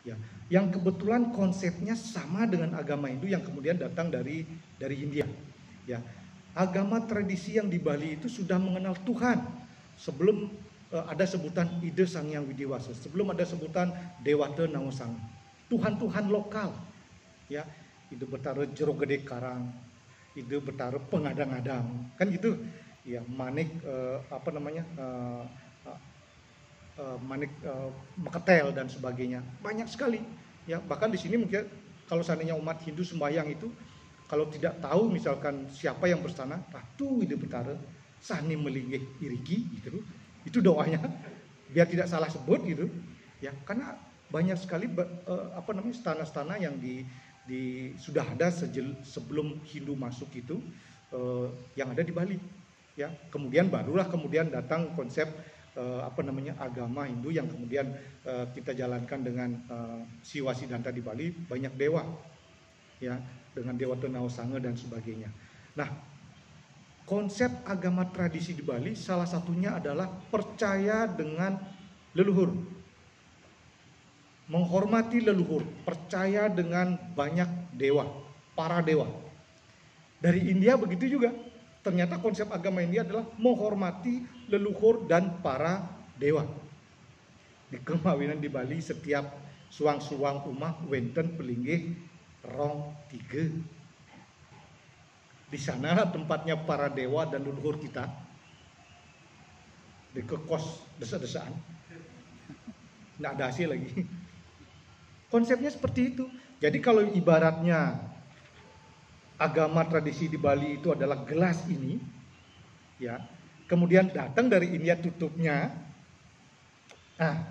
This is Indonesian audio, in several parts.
Ya, yang kebetulan konsepnya sama dengan agama Hindu yang kemudian datang dari India. Ya, agama tradisi yang di Bali itu sudah mengenal Tuhan sebelum ada sebutan Ide Sang Hyang Widiwasa, sebelum ada sebutan Dewata Nawasang. Tuhan-Tuhan lokal, ya, Ide Betara Jero Gede Karang, Ide Betara Pengadang-adang, kan gitu. Ya, Manik apa namanya? Manik Meketel dan sebagainya, banyak sekali ya. Bahkan di sini mungkin kalau seandainya umat Hindu sembahyang itu, kalau tidak tahu misalkan siapa yang bersana, Ratu Ide Betara Sani Melinggih Irigi gitu, itu doanya biar tidak salah sebut gitu ya, karena banyak sekali apa namanya stana-stana yang sudah ada sebelum Hindu masuk itu, yang ada di Bali ya. Kemudian barulah kemudian datang konsep apa namanya agama Hindu yang kemudian kita jalankan dengan Siwa Siddhanta di Bali, banyak dewa ya, dengan Dewa Nawasanga dan sebagainya. Nah, konsep agama tradisi di Bali salah satunya adalah percaya dengan leluhur, menghormati leluhur, percaya dengan banyak dewa, para dewa. Dari India begitu juga. Ternyata konsep agama India adalah menghormati leluhur dan para dewa. Di kemawinan di Bali setiap suang-suang umah wenten pelinggih rong tiga. Di sana tempatnya para dewa dan leluhur kita. Di kekos desa-desaan. Nggak ada hasil lagi. Konsepnya seperti itu. Jadi kalau ibaratnya agama tradisi di Bali itu adalah gelas ini, ya, kemudian datang dari India tutupnya,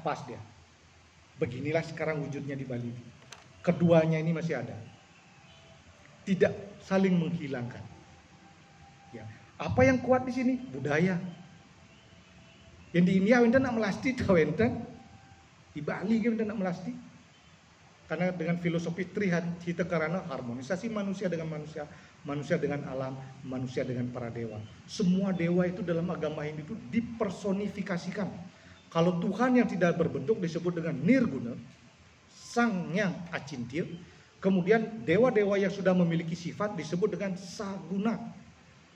pas dia. Beginilah sekarang wujudnya di Bali. Keduanya ini masih ada, tidak saling menghilangkan. Ya, apa yang kuat di sini? Budaya. Yang di India wenten nak melasti tahu wenten, di Bali wenten nak melasti. Karena dengan filosofi Trihita Karana, harmonisasi manusia dengan manusia, manusia dengan alam, manusia dengan para dewa. Semua dewa itu dalam agama Hindu itu dipersonifikasikan. Kalau Tuhan yang tidak berbentuk disebut dengan Nirguna, Sang Yang Acintya. Kemudian dewa-dewa yang sudah memiliki sifat disebut dengan Saguna.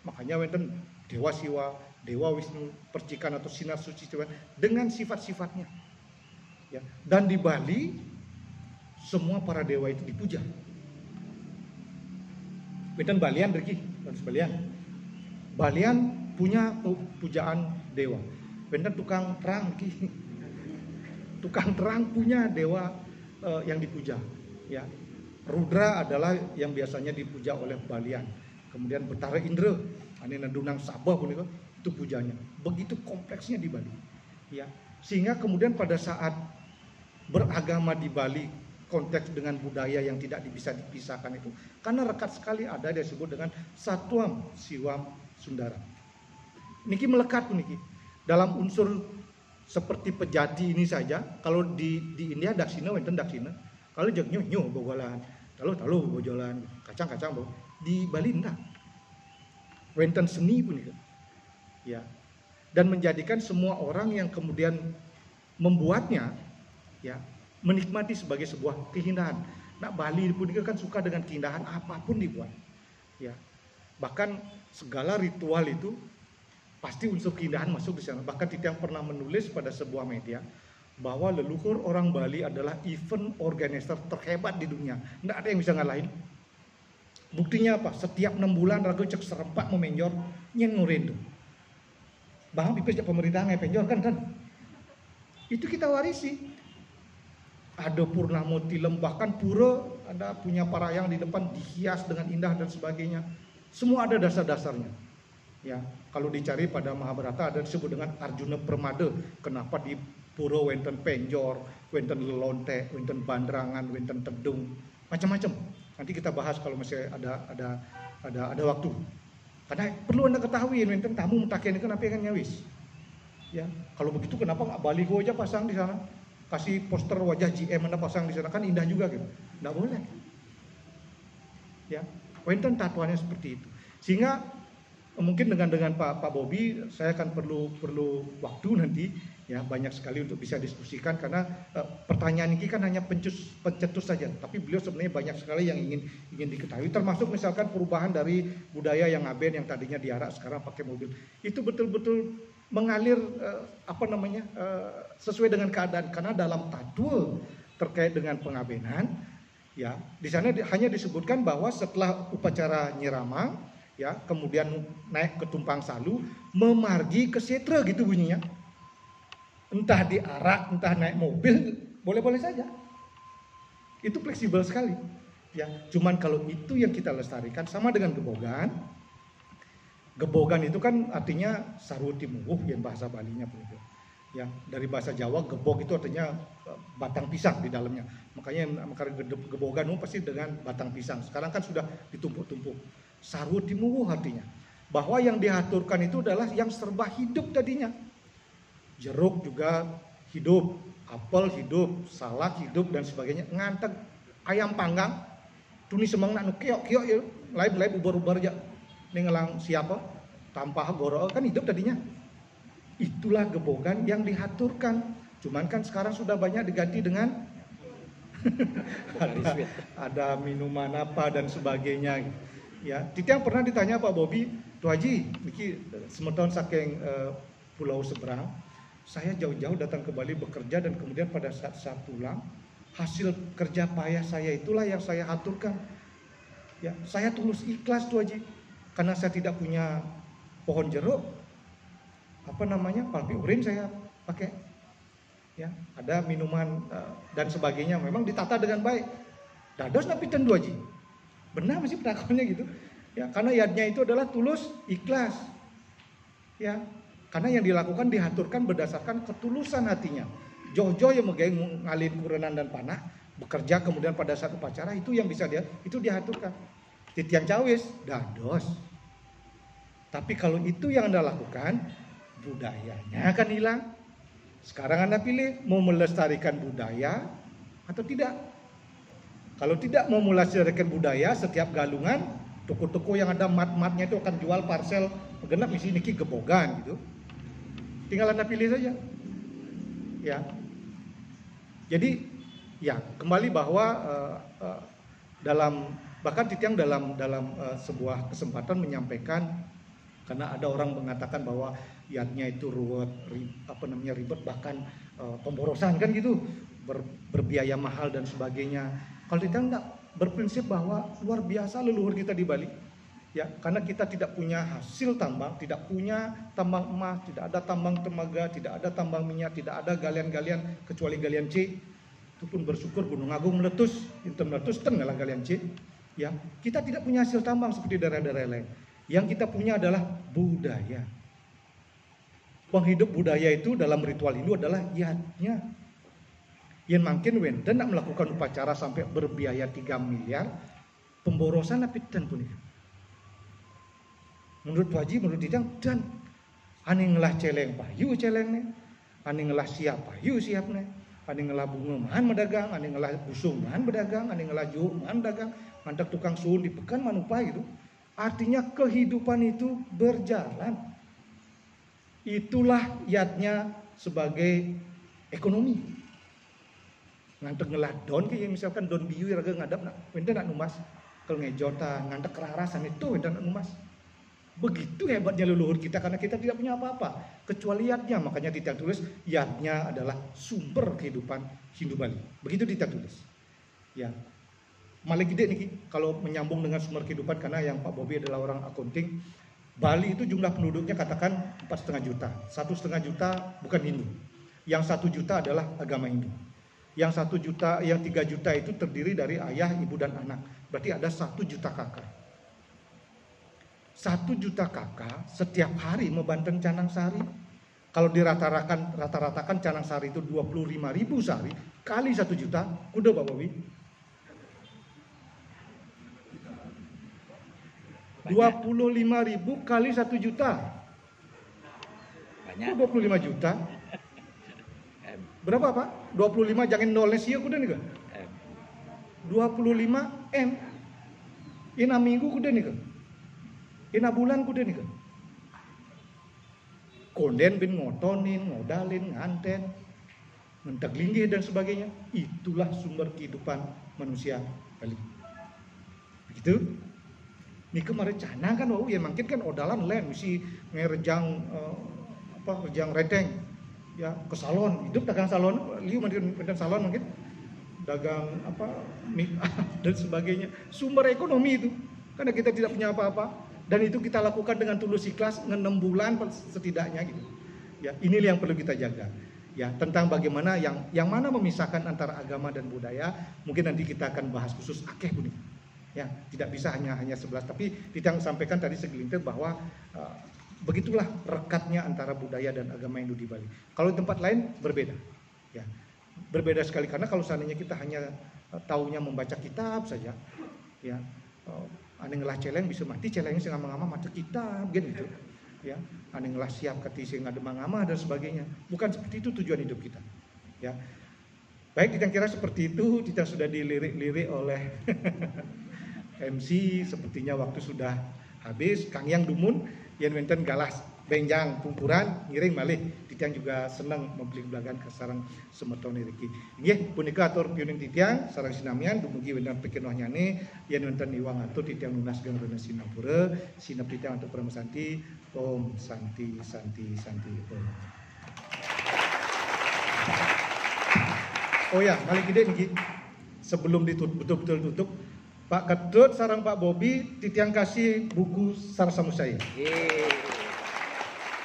Makanya wenten Dewa Siwa, Dewa Wisnu, percikan atau sinar suci Tuhan dengan sifat-sifatnya. Ya. Dan di Bali semua para dewa itu dipuja. Benten Balian Riki, Balian. Balian punya pujaan dewa. Benten tukang terang Riki. Tukang terang punya dewa yang dipuja. Ya. Rudra adalah yang biasanya dipuja oleh Balian. Kemudian Betara Indra, Anina Dunang Sabah pun itu pujanya. Begitu kompleksnya di Bali. Ya. Sehingga kemudian pada saat beragama di Bali, konteks dengan budaya yang tidak bisa dipisahkan itu, karena rekat sekali ada disebut dengan Satuam Siwam Sundara. Niki melekat niki dalam unsur seperti pejati ini saja. Kalau di India daksina wenten daksina, kalau jengnya nyu bogolan, talu bojolan, kacang bo. Di Bali enggak. Wenten seni pun itu. Ya. Dan menjadikan semua orang yang kemudian membuatnya, ya, menikmati sebagai sebuah keindahan. Nah, Bali pun kan suka dengan keindahan apapun dibuat. Ya. Bahkan segala ritual itu pasti unsur keindahan masuk di sana. Bahkan Titiang pernah menulis pada sebuah media bahwa leluhur orang Bali adalah event organizer terhebat di dunia. Nggak ada yang bisa ngalahin. Buktinya apa? Setiap 6 bulan ragu cek serempak memenjor nyen ngurin tuh. Bahkan pipis pemerintah nggak penjor kan. Itu kita warisi. Ada Purnamo Tilem, bahkan pura ada punya parayang di depan dihias dengan indah dan sebagainya. Semua ada dasar-dasarnya. Ya, kalau dicari pada Mahabharata ada disebut dengan Arjuna Permada. Kenapa di pura wenten penjor, wenten lelonte, wenten bandrangan, wenten tedung, macam-macam. Nanti kita bahas kalau masih ada waktu. Karena perlu Anda ketahui wenten tamu mutakian itu kenapa kan nyawis. Ya, kalau begitu kenapa nggak baliho aja pasang di sana? Kasih poster wajah GM Anda pasang di sana kan indah juga gitu. Nggak boleh. Ya, wenten tatuannya seperti itu. Sehingga mungkin dengan Pak Bobi saya akan perlu waktu nanti Ya, banyak sekali untuk bisa diskusikan karena pertanyaan ini kan hanya pencetus saja, tapi beliau sebenarnya banyak sekali yang ingin diketahui, termasuk misalkan perubahan dari budaya yang ngaben yang tadinya diarak sekarang pakai mobil. Itu betul-betul mengalir sesuai dengan keadaan, karena dalam tatul terkait dengan pengabenan ya, di sana hanya disebutkan bahwa setelah upacara nyiramang ya, kemudian naik ke tumpang salu, memargi ke setra gitu bunyinya. Entah diarak, entah naik mobil, boleh-boleh saja. Itu fleksibel sekali. Ya, cuman kalau itu yang kita lestarikan sama dengan gebogan. Gebogan itu kan artinya saruti muwuh yang bahasa Balinya begitu. Ya, dari bahasa Jawa gebog itu artinya batang pisang di dalamnya. Makanya gebogan pasti dengan batang pisang. Sekarang kan sudah ditumpuk-tumpuk. Saruti muwuh artinya bahwa yang diaturkan itu adalah yang serba hidup tadinya. Jeruk juga hidup, apel hidup, salak hidup dan sebagainya. Ngantek ayam panggang, tuni semang nak keok-keok ya, lain-lain ubar-ubar aja. Ngelang siapa? Tampah goro kan hidup tadinya. Itulah gebogan yang diaturkan. Cuman kan sekarang sudah banyak diganti dengan ada minuman apa dan sebagainya. Ya, Titiang pernah ditanya Pak Bobi, Tuh Haji, niki semeton saking pulau seberang. Saya jauh-jauh datang ke Bali bekerja dan kemudian pada saat saya pulang, hasil kerja payah saya itulah yang saya aturkan. Ya, saya tulus ikhlas Tuh Haji, karena saya tidak punya pohon jeruk, palpi urin saya pakai. Ya, ada minuman dan sebagainya, memang ditata dengan baik. Dados napi ten Tuh Haji. Benar masih perakonnya gitu. Ya, karena yadnya itu adalah tulus ikhlas. Ya. Karena yang dilakukan diaturkan berdasarkan ketulusan hatinya. Jojo yang ngalin kurenan dan panah, bekerja kemudian pada saat upacara itu yang bisa itu diaturkan. Titian cawis, dados. Tapi kalau itu yang Anda lakukan, budayanya akan hilang. Sekarang Anda pilih mau melestarikan budaya atau tidak. Kalau tidak mau melestarikan budaya, setiap galungan, toko-toko yang ada mat-matnya itu akan jual parcel genap isi niki gebogan gitu. Tinggal Anda pilih saja. Ya. Jadi ya, kembali bahwa bahkan Titiang dalam sebuah kesempatan menyampaikan, karena ada orang mengatakan bahwa yatnya itu ribet, bahkan pemborosan kan gitu, berbiaya mahal dan sebagainya. Kalau Titiang enggak, berprinsip bahwa luar biasa leluhur kita di Bali. Ya, karena kita tidak punya hasil tambang, tidak punya tambang emas, tidak ada tambang tembaga, tidak ada tambang minyak, tidak ada galian-galian kecuali galian C. Itu pun bersyukur Gunung Agung meletus, inten meletus tenggelam galian C. Ya, kita tidak punya hasil tambang seperti daerah-daerah lain. Yang kita punya adalah budaya. Penghidup budaya itu dalam ritual Hindu adalah yatnya. Yang makin wenten nak melakukan upacara sampai berbiaya 3 miliar, pemborosan apitan pun itu. Menurut Haji, menurut Titiang, dan ane ngelah celeng payu celengnya, ane ngelah siap payu siapnya, ane ngelah bunga mahan medagang, ane ngelah busung mahan berdagang, ane ngelah juh mahan dagang, mantak tukang suun di pekan manupa gitu. Artinya kehidupan itu berjalan. Itulah yatnya sebagai ekonomi. Ngantek ngelah don kayak misalkan don biu raga ngadap nak, wenda nak numas, kalau ngejota ngantek kerarasan itu wenda nak numas. Begitu hebatnya leluhur kita, karena kita tidak punya apa-apa kecuali yatnya. Makanya Titiang tulis yatnya adalah sumber kehidupan Hindu Bali. Begitu Titiang tulis. Ya, malah gede nih kalau menyambung dengan sumber kehidupan, karena yang Pak Bobi adalah orang akunting. Bali itu jumlah penduduknya katakan 4,5 juta. 1,5 juta bukan Hindu. Yang 1 juta adalah agama Hindu. Yang 1 juta, yang 3 juta itu terdiri dari ayah, ibu dan anak. Berarti ada 1 juta kakak. 1 juta kakak setiap hari membanten Canang Sari. Kalau rata-ratakan Canang Sari itu 25.000 sehari kali 1 juta, udah Pak Bobi. 25.000 kali 1 juta. Banyak. 25 juta. Berapa Pak? 25 jangan nolnya sih kuda nih kan? 25 M. Ina minggu kuda nih kan? Ina bulan kuda nih kan? konden bin ngotonin, ngodalin, nganten, ngentek linggih dan sebagainya. Itulah sumber kehidupan manusia Bali. Begitu. Nika merencana kan, ya makin kan odalan lain, mesti ngerejang rejang reteng, ya ke salon, hidup dagang salon, liu mungkin salon mungkin, dagang dan sebagainya. Sumber ekonomi itu, karena kita tidak punya apa-apa, dan itu kita lakukan dengan tulus ikhlas 6 bulan setidaknya gitu. Ya, inilah yang perlu kita jaga. Ya, tentang bagaimana yang mana memisahkan antara agama dan budaya, mungkin nanti kita akan bahas khusus akeh Buni. Ya, tidak bisa hanya 11, tapi kita sampaikan tadi segelintir bahwa begitulah rekatnya antara budaya dan agama Hindu di Bali. Kalau di tempat lain berbeda. Ya. Berbeda sekali, karena kalau seandainya kita hanya taunya membaca kitab saja, ya, ane ngelah celeng bisa mati, celengnya sing ngama-ngama maca kitab gitu. Ya, ane ngelah siap kati sing ada mangama dan sebagainya. Bukan seperti itu tujuan hidup kita. Ya. Baik, kita kira seperti itu, kita sudah dilirik-lirik oleh MC, sepertinya waktu sudah habis. Kang Yang Dumun, yen wenten galas benjang pungkuran ngiring malih, titiang juga senang membeli belagan ke sarang semeton niki. Nggih, punika atur piuning titiang sarang sinamian dumugi wenten pikir nyane, yen wenten iwang atur titiang lunas gang rene sinapura, sinep titiang untuk Pramesanti. Om Santi Santi Santi. Om. Oh ya, kali gede niki. Sebelum ditutup, betul-betul tutup, Pak Ketut sarang Pak Bobi titiang kasih buku Sarsamu saya.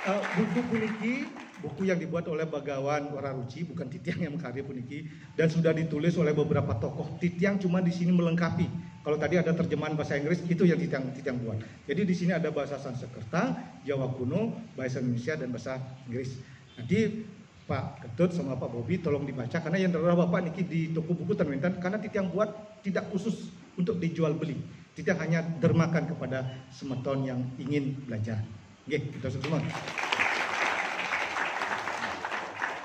Buku puniki, buku yang dibuat oleh Bagawan Wararuci, bukan titiang yang mengkarya puniki, dan sudah ditulis oleh beberapa tokoh. Titiang cuma di sini melengkapi. Kalau tadi ada terjemahan bahasa Inggris, itu yang titiang buat. Jadi di sini ada bahasa Sanskerta, Jawa kuno, bahasa Indonesia, dan bahasa Inggris. Nanti Pak Ketut sama Pak Bobi tolong dibaca, karena yang terlalu Bapak niki di toko buku termintan, karena titiang buat tidak khusus untuk dijual beli. Titiang hanya dermakan kepada semeton yang ingin belajar. Oke, kita semua.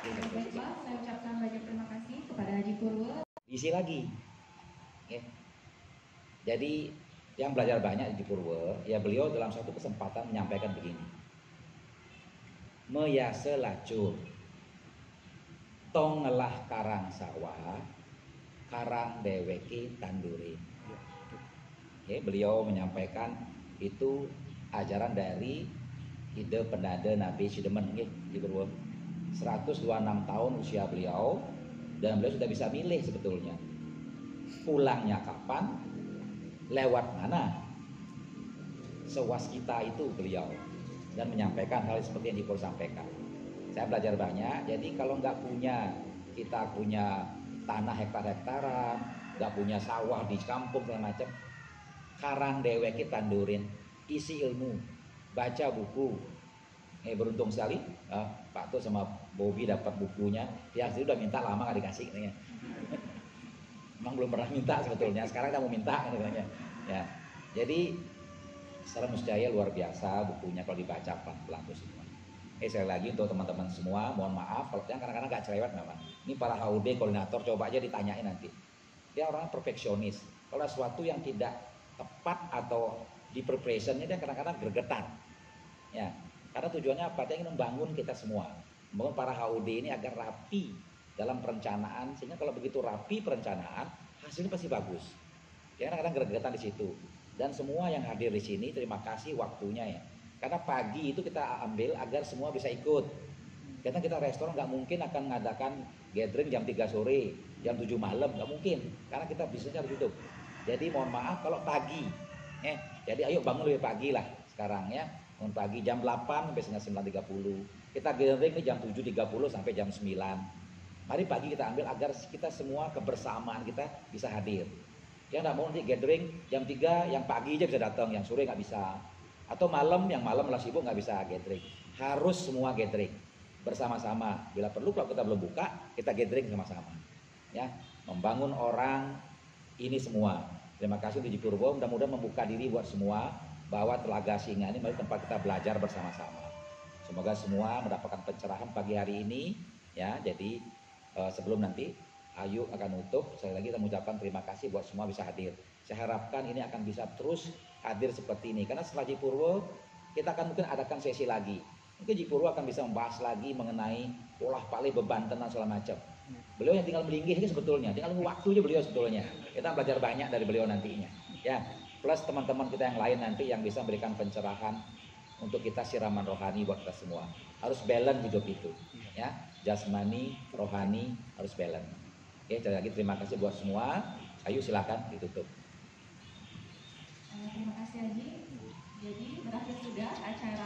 Baiklah, saya ucapkan banyak terima kasih kepada Haji Purwo. Diisi lagi. Oke. Jadi yang belajar banyak Haji Purwo, ya beliau dalam suatu kesempatan menyampaikan begini. Meyase lacur, tong ngelah karang sawah, karang deweki tandurin. Oke, beliau menyampaikan itu ajaran dari ide pendada Nabi Sidemen, Haji Purwo. 126 tahun usia beliau, dan beliau sudah bisa milih sebetulnya pulangnya kapan, lewat mana. Sewaskita itu beliau, dan menyampaikan hal seperti yang Dipur sampaikan. Saya belajar banyak. Jadi kalau kita punya tanah hektar-hektaran, nggak punya sawah di kampung segala macam, karang deweki tandurin, isi ilmu, baca buku. Beruntung sekali Pak Tuh sama Bobi dapat bukunya. Yang sih udah minta lama nggak dikasih katanya. Emang belum pernah minta sebetulnya. Sekarang kita mau minta katanya. Ya, jadi secara muscaya luar biasa bukunya kalau dibaca pelan-pelan tuh semua. Sekali lagi untuk teman-teman semua, mohon maaf kalau yang kadang-kadang nggak cerewet memang. Ini para HUD koordinator coba aja ditanyain nanti. Dia orang perfeksionis. Kalau sesuatu yang tidak tepat atau di preparationnya dia kadang-kadang gregetan. Ya. Karena tujuannya apa? Dia ingin membangun kita semua, membangun para HUD ini agar rapi dalam perencanaan, sehingga kalau begitu rapi perencanaan, hasilnya pasti bagus. Dia kadang-kadang gregetan di situ. Dan semua yang hadir di sini, terima kasih waktunya ya. Karena pagi itu kita ambil agar semua bisa ikut. Karena kita restoran nggak mungkin akan mengadakan gathering jam 3 sore, jam 7 malam, nggak mungkin. Karena kita bisnisnya harus hidup. Jadi mohon maaf kalau pagi. Jadi ayo bangun lebih pagi lah sekarang ya. Pagi jam 8 sampai 9.30. Kita gathering jam 7.30 sampai jam 9. Mari pagi kita ambil agar kita semua kebersamaan kita bisa hadir. Yang nggak mau nanti gathering jam 3, yang pagi aja bisa datang, yang sore nggak bisa. Atau malam, yang malam lah sibuk nggak bisa gathering. Harus semua gathering bersama-sama. Bila perlu kalau kita belum buka, kita gathering sama-sama. Ya, membangun orang ini semua. Terima kasih untuk Haji Purwo, mudah-mudahan membuka diri buat semua. Bahwa Telaga Singa ini mari tempat kita belajar bersama-sama. Semoga semua mendapatkan pencerahan pagi hari ini ya. Jadi sebelum nanti Ayu akan nutup, sekali lagi kita mengucapkan terima kasih buat semua bisa hadir. Saya harapkan ini akan bisa terus hadir seperti ini, karena setelah Haji Purwo kita akan mungkin adakan sesi lagi Mungkin Ji Purwo akan bisa membahas lagi mengenai olah palih bebanten dan segala macam. Beliau yang tinggal melinggih aja sebetulnya, tinggal nunggu waktu aja beliau sebetulnya. Kita belajar banyak dari beliau nantinya. Ya, plus teman-teman kita yang lain nanti yang bisa memberikan pencerahan untuk kita siraman rohani buat kita semua. Harus balance hidup itu, ya, jasmani, rohani harus balance. Oke, sekali lagi terima kasih buat semua. Ayo silakan ditutup. Terima kasih Haji. Jadi berakhir sudah acara